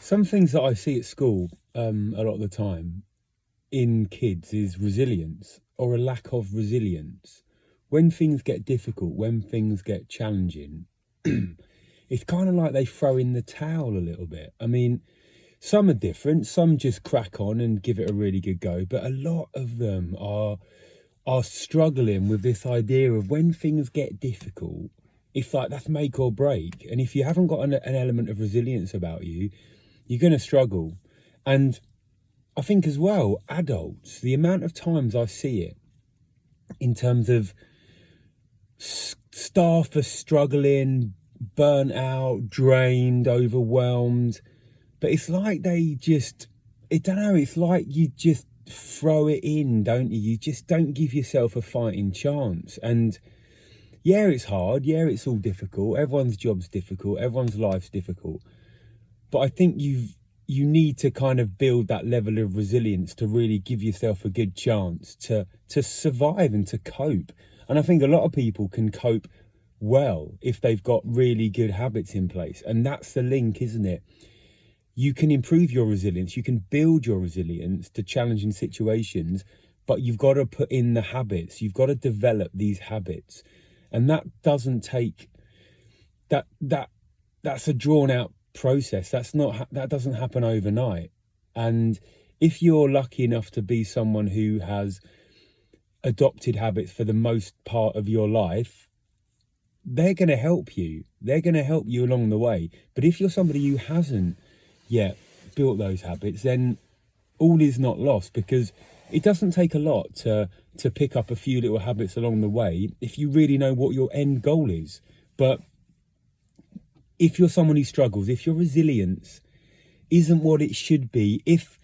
Some things that I see at school a lot of the time in kids is resilience or a lack of resilience. When things get difficult, when things get challenging, it's kind of like they throw in the towel a little bit. I mean, some are different, some just crack on and give it a really good go, but a lot of them are struggling with this idea of when things get difficult, it's like that's make or break. And if you haven't got an element of resilience about you, you're going to struggle. And I think as well, adults, the amount of times I see it in terms of staff are struggling, burnt out, drained, overwhelmed, but it's like they just, I don't know, it's like you just throw it in, don't you? You just don't give yourself a fighting chance. And yeah, it's hard. Yeah, it's all difficult. Everyone's job's difficult. Everyone's life's difficult. But I think you need to kind of build that level of resilience to really give yourself a good chance to survive and to cope. And I think a lot of people can cope well if they've got really good habits in place. And that's the link, isn't it? You can improve your resilience, you can build your resilience to challenging situations, but you've got to put in the habits, you've got to develop these habits. And that doesn't take that's a drawn out process. That doesn't happen overnight. And if you're lucky enough to be someone who has adopted habits for the most part of your life, they're going to help you. They're going to help you along the way. But if you're somebody who hasn't yet built those habits, then all is not lost, because it doesn't take a lot to pick up a few little habits along the way if you really know what your end goal is. But if you're someone who struggles, if your resilience isn't what it should be, if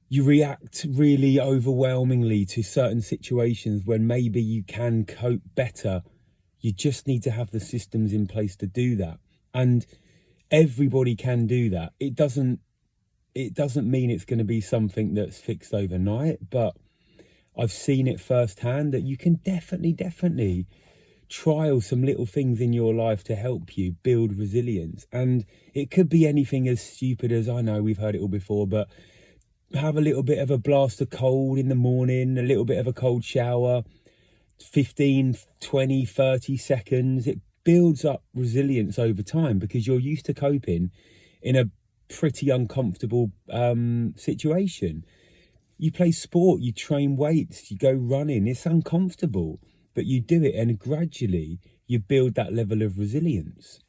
you react really overwhelmingly to certain situations when maybe you can cope better, you just need to have the systems in place to do that. And everybody can do that. It doesn't mean it's going to be something that's fixed overnight, but I've seen it firsthand that you can definitely trial some little things in your life to help you build resilience. And it could be anything as stupid as, I know we've heard it all before, but have a little bit of a blast of cold in the morning, a little bit of a cold shower, 15, 20, 30 seconds. It builds up resilience over time because you're used to coping in a pretty uncomfortable situation. You play sport, you train weights, you go running, it's uncomfortable, but you do it, and gradually you build that level of resilience.